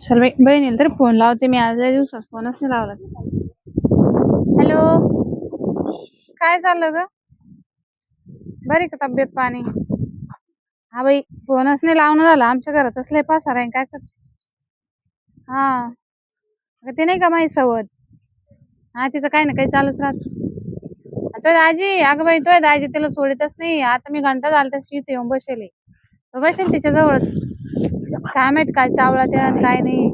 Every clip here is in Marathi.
चल बाई बहिणीला तरी फोन लावते मी. आज लय दिवसात फोनच नाही लावला. हॅलो, काय चाललं ग? बरी का तब्येत पाणी? हा बाई, फोनच नाही लावणं झालं. आमच्या घरातच लय पसारा आहे. काय कर? हा, अगं ते नाही का माझी सवत. हा, तिचं काही ना काही चालूच राहत. तो दाजी, अगं बाई तो दाजी तिला सोडितच नाही. आता मी घंटा झाला त्याची इथे येऊन बसेल. तो बसेल तिच्या जवळच. काय माहित काय चावला त्या काय नाही.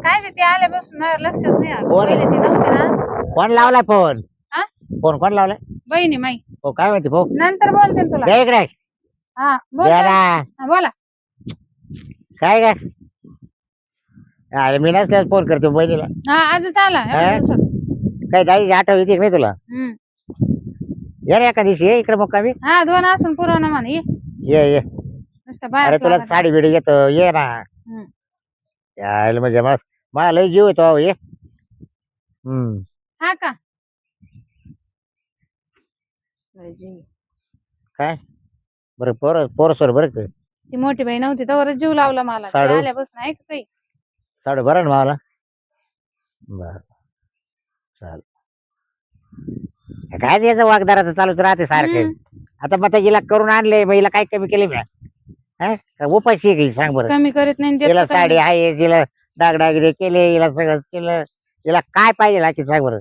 काय ते आल्यापासून ना लक्षच नाही आलं. कोण पहिले ते नव्हते ना. कोण लावलाय फोन? हा, फोन कोण लावलाय? बहिणी माई. हो, काय माहिती भाऊ? नंतर बोलते ना तुला. दे इकडे. हा बोल द्या ना. ना. हा, बोला. काय काय? अरे मी नसल्यास फोन करतो बहिणीला. हा, आजच आला एवढ्या हा? दिवसात. काय दाई आठव येते की नाही तुला? ये रे एका दिवशी ये इकडे मुक्कामी. हा, 2 असून पुरवणा म्हणे. ये ये नुसतं अरे बाहेरच तुला लागत. साडी बिडी घेतो ये ना. यायला म्हणजे मला लय जीव येतो ये. हा का? काय बरं पोर सोर बरं का? ती मोठी बाई नव्हती तर जीव लावला मला. ती साडू आल्यापासून आहे का काही. साडू बरं ना मला. बर चाल काय याचं वागदाराचं चालूच राहते सारखं. आता मग हिला करून आणले मग हिला काय कमी केले मी? उपाशी आहे की सांग बरं. कमी करीत नाही देत हिला तर काही साडी नाही. आहे हिला दागदागिरे केले हिला सगळंच केलं. हिला काय पाहिजे लाकी सांग बरं.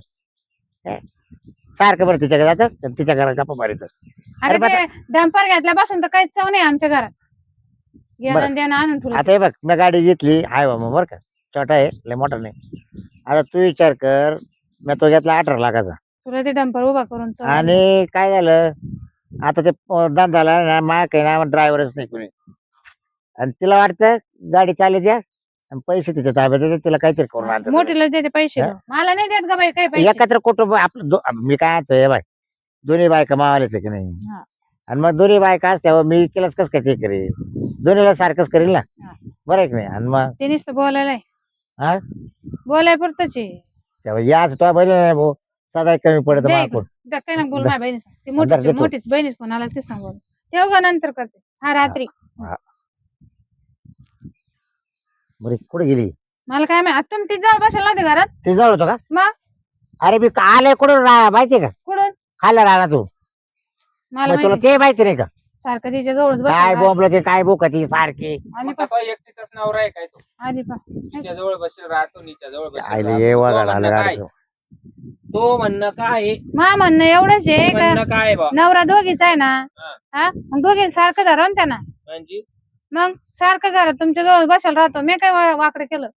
सारखं बरं तिच्याकडे जातं तिच्या घरात गप्पा मारायचं. अरे ते डंपर घेतल्यापासून तर काहीच चव नाही आमच्या घरात. बरं. घेणं देणं आणून ठेवलं. आता हे बघ मी गाडी घेतली आहे बा मग बरं का. छोटा आहे लय मोठा नाही. आता तू विचार कर मी तो घेतला 18 लाखाचा तुला ते डंपर उभा करून चव आली. आणि काय झालं आता ते धंदाला ना मा काही ना ड्रायव्हरच नाही कोणी. आणि तिला वाटतं गाडी चालू द्या आणि पैसे तिच्या ताब्यात देते, तिला काहीतरी करून आणतात. मोठीला देते पैसे. मला नाही देत ग बाई काही पैसे. एकत्र कुटुंब आपलं मी काय म्हणतोय बाय दोन्ही बायका मावालेच आहे की नाही. हा. आणि मग दोन्ही बायका असल्यावर मी केलंच कसं काय ते करेल दोन्हीला सारखंच करेल ना. हा. बरं आहे की नाही. आणि मग ते नुसतं बोलायला आहे. हा बोलाय पुरतच आहे. तेव्हा याच तो बहिणी नाही भाऊ सदा कमी पडत दे मला इकडं. कोण. दे, काय ना बोल माझ्या बहिणी. ती अंदर दे तू. मोठीच बहिणीच फोन आला ते सांग. ठेव ग नंतर करते. हा रात्री. बरी कुठे गेली? मला काय माहिती. आता तुम्ही जाऊ बसायला नव्हते घरात. ते जवळ होतं का? मग अरे मी आले कुठून माहितीये का? कुठून? खाल्ला राहिला तू. मला मग तुला माहिती. ते माहिती नाही का? सारखं तिच्या जवळच काय बसला. बोंबलं ते काय बोकती सारखी. आणि एकटीचाच नवरा आहे काय तो? आधी पा तिच्या जवळ बसेल राहतो निच्या जवळ बसेल आईले राहतो. ये तो वागाड म्हणणं आलं काय? तो म्हणणं काय आहे? मा म्हणणं एवढंच आहे का म्हणणं काय बा? नवरा दोघीच आहे ना. हा. हा, मग दोघी सारखं धरा ना त्यांना. म्हणजे मग सारखं घरात तुमच्या जवळ बसायला राहतो. मी काय वाकडं केलं?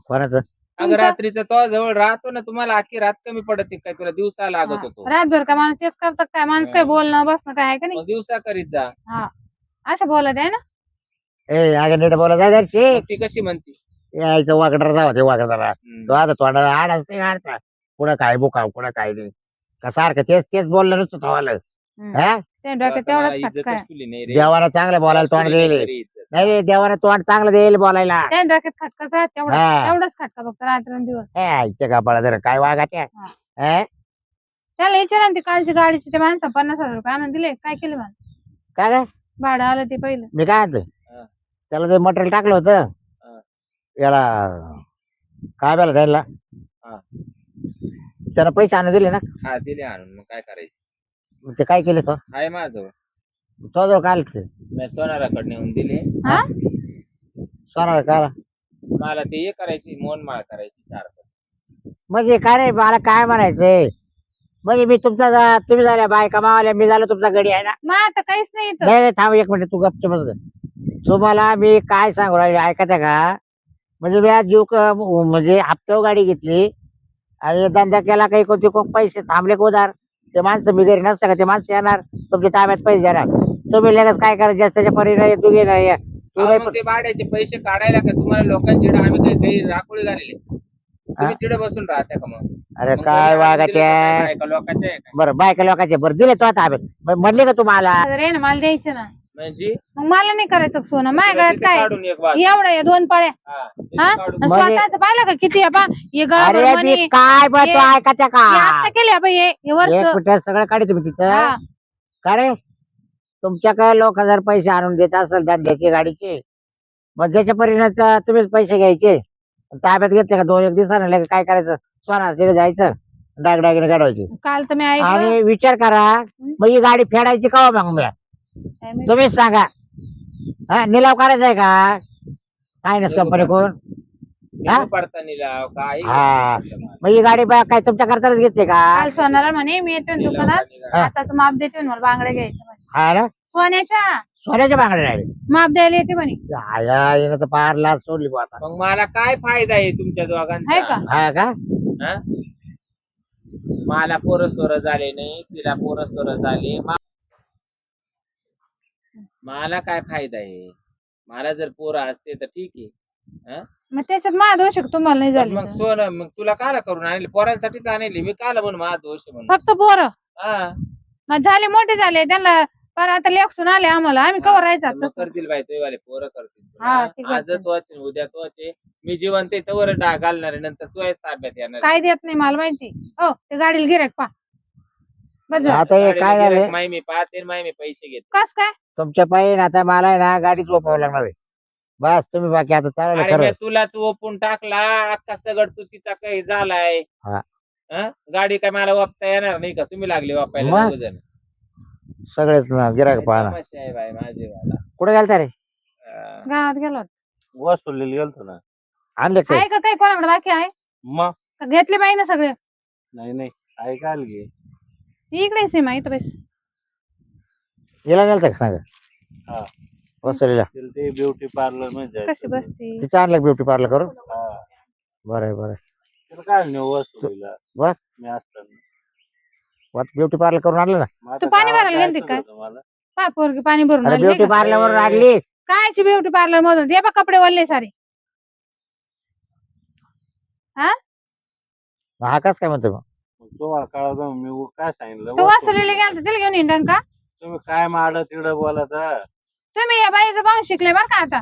कोणाचं? अगं रात्रीचा तो जवळ राहतो ना तुम्हाला अख्खी रात कमी पडते काय तुला दिवसा लागत होतो? रातभर का माणूस तेच करतात काय? माणूस काय बोलणं बसणं काय आहे का नाही? मग दिवसा करीत जा. हा, असं बोलत आहे ना. ए अगं नीट बोला जा जरशी. मग ती कशी म्हणती? यायचं वाकडा जावा ते वाकडाला. तो हम्म. आता तोंडाला आडाच नाही आडता. कुणं काय बोका कुणं काय नाही. का सारखं तेच तेच बोललं नसतं तो आलं. हा ते तो डोक्यात आता मला तेवढाच इज्जतच खटका. तुली नाही रे. देवाला चांगलं बोलायला तोंड तुली नाही देईल. तरी इज्जत. नाही देवाने तोंड चांगलं देईल बोलायला. त्या डोक्यात खटकाचा तेवढा हा. तेवढाच खटका फक्त रात्रंदिवस. आईच्या कापाळा जरा काय वागाच्या. त्याला विचारा ना ती कालची गाडीची ते माणसं 50,000 रुपये आणून दिले. काय केले मला? काय काय भाडं आलं ते पहिलं. मी काय म्हणतोय हा. त्याला ते मटेरियल टाकलं होतं हा. याला काय बेला द्यायला हा. त्यानं पैसे आणून दिले ना. हा दिले आणून मग काय करायचं? मग ते काय केलं तो आहे माझं तो जवळ काय मी सोनाराकडे नेऊन दिले. हा, सोनार काय मला ते हे करायची मोनमाळ करायची 4 म्हणजे काय नाही मला काय म्हणायचंय म्हणजे मी तुमचा तुम्ही झाल्या बायका मावाल्या मी झालो तुमचा गडी आहे ना. मग आता काहीच नाही इथं. नाही नाही थांब एक मिनिट तू गप्प बस. तुम्हाला मी काय सांगू राहिले ऐकायचं का? म्हणजे मी आज जीव म्हणजे हप्त्यावर गाडी घेतली आणि धंदा केला काही कोणते पैसे थांबले का उधार ते माणसं मी घरी नसतं का ते माणसं येणार तुमच्या ताब्यात पैसे देणार तुम्ही लगेच काय करायचं त्याच्या परिणाम तू घे नाही तू नाही मग ते भाड्याचे पैसे काढायला का तुम्हाला लोकांची आम्ही काही काही राखोळी झालेले तुम्ही तिकडे बसून राहता का मग? अरे मग काय घरी आणून दिले वागायच्या का काय बायका लोकांचे आहे का? बरं बायका लोकांचे बरं दिले तो आता म्हणले का तुम्हाला रे ना मला द्यायचे ना. म्हणजे मग मला नाही करायचं सोनं. माझ्या तुला गळ्यात तिथे काय काढून एक वाज. एवढं आहे 2 पाळ्या. हा, तिथे हा, काढून. स्वतःच पाहिलं का किती आहे? हे गळभर अरे मणी. मी काय बघ तू ये- ऐकायचं का हे आता केले बा हे एक वरच. मिनिट सगळं काढी तुम्ही तिथं हा. का रे तुमच्याकडे लोक जर पैसे आणून देत असेल धंद्याची गाडीचे मग ज्याच्या परिणाम तुम्हीच पैसे घ्यायचे ताब्यात घेतले का 2-1 दिवसानं लगेच काय करायचं सोना तिथे जायचं डागडागिने काढवायचे काल तर मी ऐकलं आणि विचार करा मग ही गाडी फेडायची का मग मी काय माहिती. तुम्हीच सांगा हा निलाव करायचा आहे का फायनान्स कंपनी कोण हा? पडता निलाव काय हा मग ही गाडी काय तुमच्या करताच घेतली का काल सोनाला म्हणे मी येतो ना दुकानात आताच माप देते म्हणे, मला बांगड्या घ्यायच्या म्हणे. हा ना सोन्याच्या सोन्याच्या बांगड्या राहिले माप द्यायला येते म्हणे. हिनं तर पार लाच सोडली बुवा आता मग मला काय फायदा आहे तुमच्या आहे दोघांचा का हा का हा? मला पोरं सोरं झाले नाही तिला पोरं सोरं झाले मला काय फायदा आहे मला जर पोरं असते तर ठीक आहे हा? मग त्याच्यात माझा दोष आहे का तुम्हाला नाही पण झाले मग तर? सोनं मग तुला काला करून आणली पोरांसाठीच आणली मी काला म्हणून माझा दोष आहे म्हणून फक्त पोरं हा मग झाले मोठे झाले त्यांना पण आता लेखसून आले आम्हाला आम्ही कवर राहायचं मग तसं. करतील बाई तुझे वाले पोरं करतील हा, ते तुला. आज करतील. तोच आहे, उद्या तोच आहे. मी जिवंत आहे तवर डाग घालणार आहे नंतर तू आहेस ताब्यात येणार काय देत नाही मला माहिती हो ते गाडीला गिरायक पा बस झालं. आता हे काय झालं माय मी पाहते माय मी पैसे घेतो कस काय तुमच्या पायी आता मला आहे ना गाडीच झोपावं लागणार आहे बस तुम्ही बाकी आता चालेल अरे मी खरं तुलाच ओपून टाकला अख्खा सगळ तू तिचा काही झालाय हा. हा? गाडी काय मला वापता येणार नाही का तुम्ही लागले वापायला मग? दोघंजण. सगळेच गिरायक पाहणार तमाशा आहे बाई माझे वाला. कुठे गेलता रे गावात गेलो होतो. वसुलीला गेलतो ना. आणले काय आहे का काही कोणाकडे बाकी आहे मग का घेतले बाई ना सगळे नाही नाही ऐकायला घे. इकडे सीमा इथं बस हिला गेलता का सांगा हा वसुलीला तिला ते ब्युटी पार्लर मध्ये कशी जायचं. बसती तिचं आणलं ब्युटी पार्लर करून हा बरं आहे बरं तिला काय नेऊ वसुलीला बर मी असताना. ब्युटी पार्लर करून आणलं ना मग आता तू पाणी गावात भरायला गेलती जायचं काय? होतं मला. पा पोरगी पाणी भरून अरे आली ब्युटी नाही का? पार्लर वरून आणली कायची ब्युटी पार्लर मधून दे बा कपडे वल्ले सारे हा कस काय म्हणतो मग मग तुम्हाला कळलं मी काय सांगितलं तो वसुली. वासुलीला गेला तिला घेऊन येईन का तुम्ही काय माड तिकडं बोलत हा? तुम्ही या बाईचं पाहून शिकले बरं का आता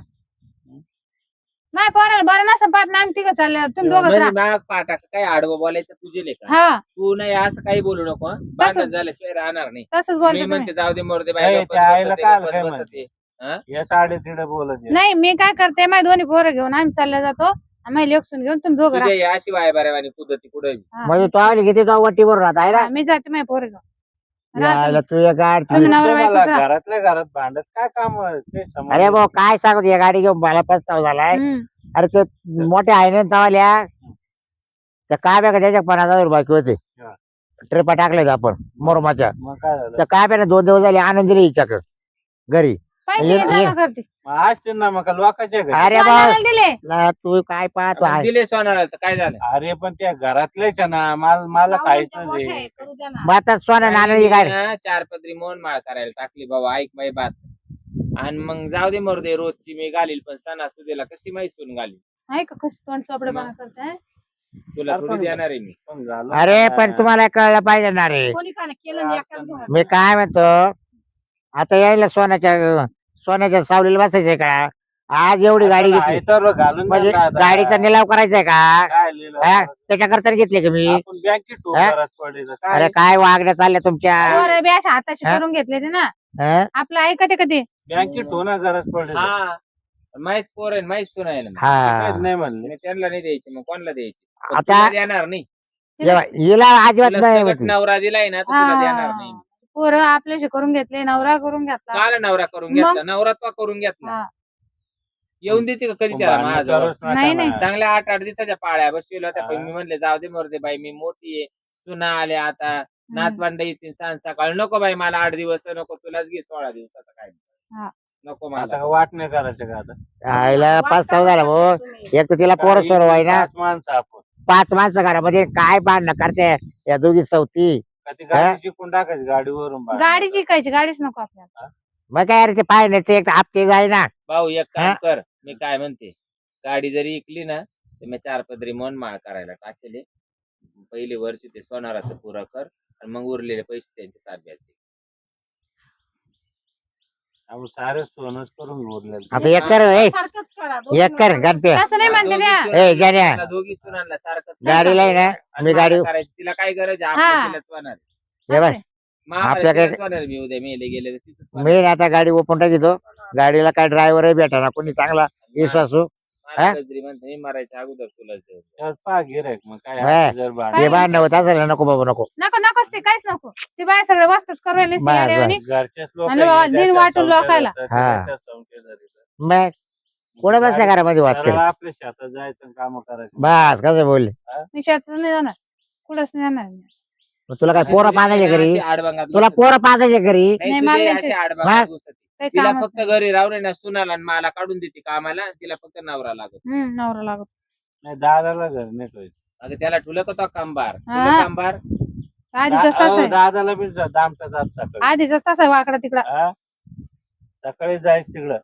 नाही पोराला बरं नसं पाहत ना आम्ही तिघं चालले तुम्ही दोघं म्हणजे राहा माग पाटा काय आडवं बोलायचं तुझे का हा तू नाही असं काही बोलू नको हं? भांडण झाल्याशिवाय राहणार नाही तसंच मी बोलतो म्हणते तुम्ही जाऊ दे मोरदे नाही, बाई त्या आईला काय काय बसते म्हणते? हं? या साडे तिकडं बोलत आहे. नाही मी काय करते माझ्या दोन्ही पोरं घेऊन आम्ही चालले जातो आम्ही लेखसून घेऊन तुम्ही दोघं तुझ्या या अशी वाय बऱ्यावानी कुदती कुठे राहा म्हणजे तो आवली किती जाऊ वटीवर राहत आहे ना हा, मी जाते माझ्या पोरं घेऊन राहा यायला तुम्ही. तू एक गाड तुम्ही नवरा तुम्हाला बायकोच राहा. घरातल्या घरात भांडत काय काम आहे? ते समजलं. अरे भाऊ काय सांगत या गाडी घेऊन मला पस्ताव झालाय हम्म. अरे ते मोठे आहे ना तवाल्या त्या काय बघा त्याच्या 50,000 बाकी होते हा. ट्रिपा टाकले आपण मोरमाच्या मग काय झालं? त्या काय बघा 2 दिवस झाले आनंद दिली हिच्याकडे घरी पैसे ये- जमा ये. करते मग असते ना मग लोकांच्या घरी. अरे सोन्याला बा दिले ला, तू काय पाहतो आहे दिले सोनाला तर काय झालं अरे पण त्या घरातलेच आहे ना मला खायचं मोठे नाही. आहे, करू द्या ना. मग आता सोनं नाणं काय ना, 4 पदरी मोहन माळ करायला टाकली बाबा ऐक माई बात आणि मग जाऊ दे मोरदे रोजची मी घालील पण सणासुदीला कशी मैसून घालील आहे का कसं तोंड सोपडेपणा करते तुला थोडी देणार आहे मी पण झालं अरे ना. पण तुम्हाला कळलं पाहिजे ना रे कोणी काय केलं नाही, एकाच घरात. मी काय म्हणतो आता यायला सोन्याच्या सावलीला बसायचंय का आज एवढी गाडी आपण घेतली आहे तर घालून म्हणजे द्या दादा. गाडीचा निलाव करायचाय का काय लिहिलं? हा? त्याच्याकरता घेतले का मी आपण बँकेत ठेवू हा? घरात पडेल. अरे काय काय वागण्या चालल्या तुमच्या पोरं बी अशा हाताशी हा? करून घेतले ते ना हं? आपलं ऐकते कधी बँकेत ठेवू ना घरात पडेल. हा माहीत पोर आहे माहीत सुना आहे ना हा नाही म्हणले. मी त्यांना नाही द्यायची मग कोणाला द्यायची पण आता- तुला देणार नाही हिला अजिबात तुला नाही सगळं म्हणते. नवरा दिलाय ना तर तुला देणार नाही पोरं आपल्याशी करून घेतले नवरा करून घेतला काला नवरा करून मग? घेतला नवरा तो करून घेतला हा. येऊन देते का कधी पण त्याला भांडणं माझ्याजवळ करूच नका नाही, ना. नाही. चांगल्या 8-8 दिवसाच्या पाळ्या बसविल्या होत्या पण हा. मी म्हणले जाऊ दे मोरदे बाई मी मोठी आहे सुना आल्या आता नातवंड येतील सांज सकाळ नको बाई मला 8 दिवस नको तुलाच घे 16 दिवसाचं काय हा. नको आता मला वाट नाही करायचं का आता? आईला पस्ताव झाला भाऊ एक तर तिला पोरं सोरव आहे ना 5 माणसं आपण 5 माणसं घरामध्ये काय बांधणं करते या दोघी सवती का ती गाडी चिकून टाकायची गाडीवरून बाहेर. गाडी जिकायची गाडीच नको आपल्याला मग काय अरे ते फायनाचे एक हप्ते जाय ना भाऊ एक काम हा? कर मी काय म्हणते गाडी जरी इकली ना तर मी 4 पदरी मन माळ करायला टाकेले पहिले वर्षी ते सोनाराचं पुरं कर आणि मग उरलेले पैसे त्यांच्या ताब्यात दे. आपण सारे सोनच करून उरले. आता एक कर ए, सारखंच करा, एक कर गणपे तसं नाही म्हणते त्या दोघी ए, जाण्या. सुनांना- दोघी सुनांना सारखंच गाडीला आहे ना आणि मी गाडी मला करायची तिला काय गरज आहे हा. आपल्या तिलाच होणार हे बघ, मामाला आपल्याकडे- तिलाच होणार मी उद्या मेले गेले तर तिथंच होणार. मी ना आता गाडी ओपन टाकितो गाडीला काय ड्रायव्हर भेटा ना कोणी चांगला विश्वासू मला हा? गजरी म्हणते मी मरायच्या अगोदर तुला जेवण. त्यात पहा गिऱ्हाईक मग काय हा. असं जर भांडण ते भांडण होत असेल ना, नको बाबा नको. नको नकोच ते काहीच नको ते बाय सगळं वस्तूच करू राहिले बस, येड्यावानी. घरचेच लोक आणि बाबा दिन वाटून लोकायला. मग कोणा बसल्या घरामध्ये वाद सरळ करेल आपल्या शेतात जायचं काम करायचं. बस कसं बोलले. मी शेतात नाही जाणार कुठंच नाही जाणार मी. मग तुला काय आणि पोरं तुझी पाहायचे ना घरी अशी आडबांगात तुला बसत. पोरं पाहायचे घरी नाही, नाही, तुझी मला नाही अशी ते. आडबांगात मग? बसत. काही तिला कामच फक्त घरी राहू ना सुनाला आणि मला काढून देते कामाला आणि तिला फक्त नवरा लागत. नाही. नवरा लागत नाही दादाला घर नाही ठेवायचं. अगं त्याला ठुलं का तो कांबार हा. ठुलं कांबार. आधीच तसं आहे दादाला बी दामचा जात सकाळी. आधीच तसं आहे वाकडा तिकडा हा? सकाळी जायचं तिकडं.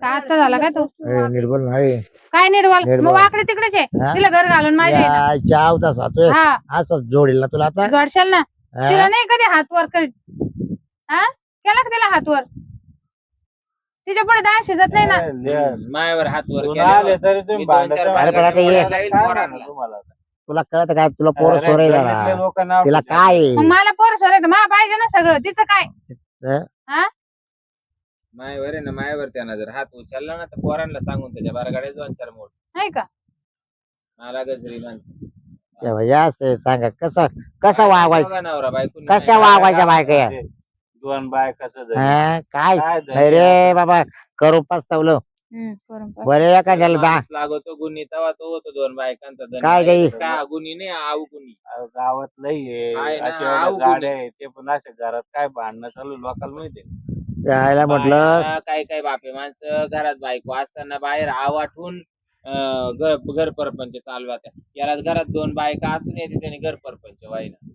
का आता झाला काय तो निर्बल नाही काय निर्वाल निर्मळ. मग वाकडे तिकडेच आहे हा? तिला घर घालून माझ्या आहे ना. चावता सातोय हा असंच जोडील ना तुला आता जोडशाल ना हा? तिला नाही कधी हात वर करीत हा केला का तिला हात वर तिच्या पुढे दाळ शिजत नाही ना. मायावर हात वर कोण केले आले बघ. तरी मी तुम्ही दोन भांडत चार राहा. अरे पण आता बारकाईने ये. बोलायला येईल काय पोरांना. म्हणणार तुम्हाला आता? तुला कळत काय तुला पोरं अरे, सोरायला गल्लीतले लोकं नाव तिला ठेवतात. काय आहे? मग मला पोर सोरायचं मा पाहिजे ना सगळं तिचं काय हं? हा मायावर आहे ना मायावर त्यानं जर हात उचलला ना तर पोरांना सांगून त्याच्या बारगाड्या दोन चार मोड नाही का मला गजरी म्हणते. तेव्हा या असं सांगा कसं वागवायचं बघा नवरा बायको कशा वागवायच्या बायका या? दोन बायकाचं जरी. काय काय नाही रे बाबा करू पस्तावलं करून पाहा. बरे एखाद्याला माणूस लागतो गुन्ही तेव्हा तो होतो दोन बायकांचा धन काय आहे. काही? का गुन्ही नाही आऊ गुन्ही. अहो, गावात लई आहे आहे ना, अशा एवढ्या आऊ गाड्या आहे ते पण अशा घरात काय भांडणं चालू लोकांना माहिती यायला म्हटलं बाया, काय काय बापे माणसं घरात बायको असताना बाहेर आवाठून घर परपंच चालवात याला घरात दोन बायका असून येते त्याने घर परपंच व्हायना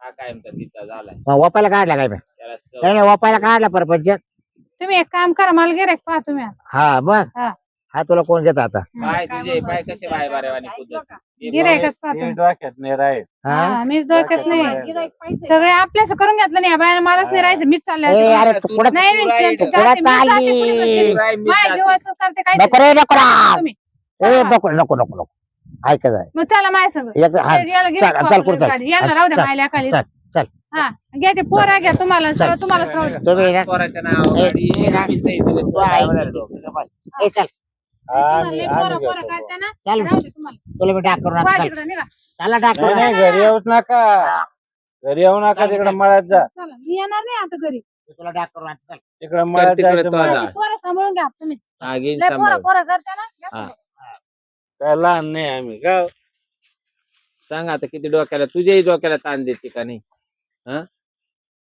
हा कायमचा तिचा झालाय मग वापायला काढला काय नाही त्याला चव- नाही वापायला काढला परपंच तुम्ही एक काम करा मला गिऱ्हाईक पहा तुम्ही आता. हा मग हा. हा तुला कोण देत आता पाय तुझे पाय कसे बाय बारेवानी कुदत गिऱ्हाईकच पहा हे तुम्ही डोक्यात नाही राहील. हा? मीच डोक्यात नाही नाही. सगळे आपल्याच करून घेतलं नाही या बायानं मलाच नाही राहायचं मीच चालले ए, आता. अरे तू कुठं नाही नाही तू जाते, राहील. जाते, मी जाते, चालली? कुठे जाते? माझ्या जीवाचं करते काय नको रे नको ना. तुम्ही ए नको नको नको नको ऐका जाय मग चला माझ्या संग हा, याला गिऱ्हाईक चल, पहा चल, पुढं चल. गाडी. याला राहू द्या चल, मायल्या खाली चल चल हा घ्या ते पोरा घ्या तुम्हाला चल. सगळं तुम्हाला खाऊ द्या. तुम्ही ना- पोराच्या नावावर ए, गाडी ए, ना. मी सही दिली, तू सोय ऐक. लावायला डोकं. ए, चल तुम्हाला लई पोरं आम्ही पोरं घेतो. करताना चल राहू दे तुम्हाला तुला मी डाक करून पहा आणतो. चल. तिकडं निघा. चला डाक नाही करून नाही घरी येऊच नका घरी येऊ नका चल, तिकडे चल. मळ्यात जा चला मी येणार नाही आता घरी तुला डाक करून आणतो. चल. तिकडे मळ्यात तिकडे जायचं तो मला. जा. पोरं सांभाळून घ्या तुम्ही हा, घेईन लय सांभाळून. पोरं करताना घ्या हा. सांभाळून. काय लहान नाही आम्ही का सांग आता किती डोक्याला तुझ्याही डोक्याला ताण देते का नाही हा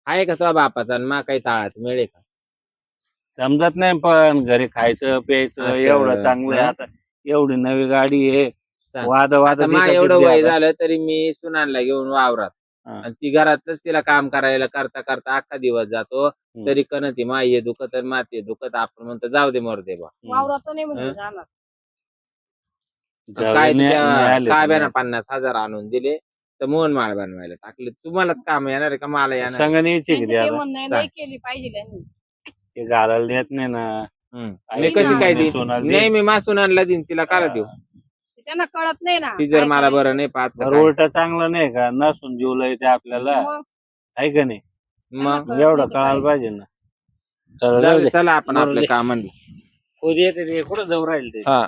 आहे का तुझ्या बापाचा आणि मा काही ताळात मिळे का समजत नाही पण घरी खायचं प्यायचं असं, एवढं चांगलं आहे. हा? आता एवढी नवी गाडी आहे सांग. वाद वाद आता मा एवढं वय झालं तरी मी सुनानला घेऊन वावरात हा. आणि ती घरातच तिला काम करायला करता करता अख्खा दिवस जातो तरी कन ती मा ये दुखत आणि माते दुखत आपण म्हणतो जाऊ दे मरते बा वावरात नाही म्हणजे हं? जाणार. काय काय बेना 50,000 आणून दिले तर मोहन माळ बनवायला टाकले तुम्हालाच काम येणार आहे का मला येणार आहे? संघ न्यायची त्यांचं किती ते आता म्हणणं आहे, नाही केली पाहिजे त्यांनी. ते घालायला देत नाही ना हम्म. आई मी कशी काय म्हणते देईन सोनाला नाही देईन. मी मा सुनानला देईन तिला काला देऊ त्यांना कळत नाही ना ती जर काय मला करायचं. बरं नाही पाहत तर बरं, काय? उलट चांगलं नाही का नसून जीवला येते आपल्याला मग आहे का नाही मग एवढं कळायला पाहिजे ना जाऊ दे, चला आपण आपल्या कामांना उद्या येते ते कुठं जाऊ राहील ते हा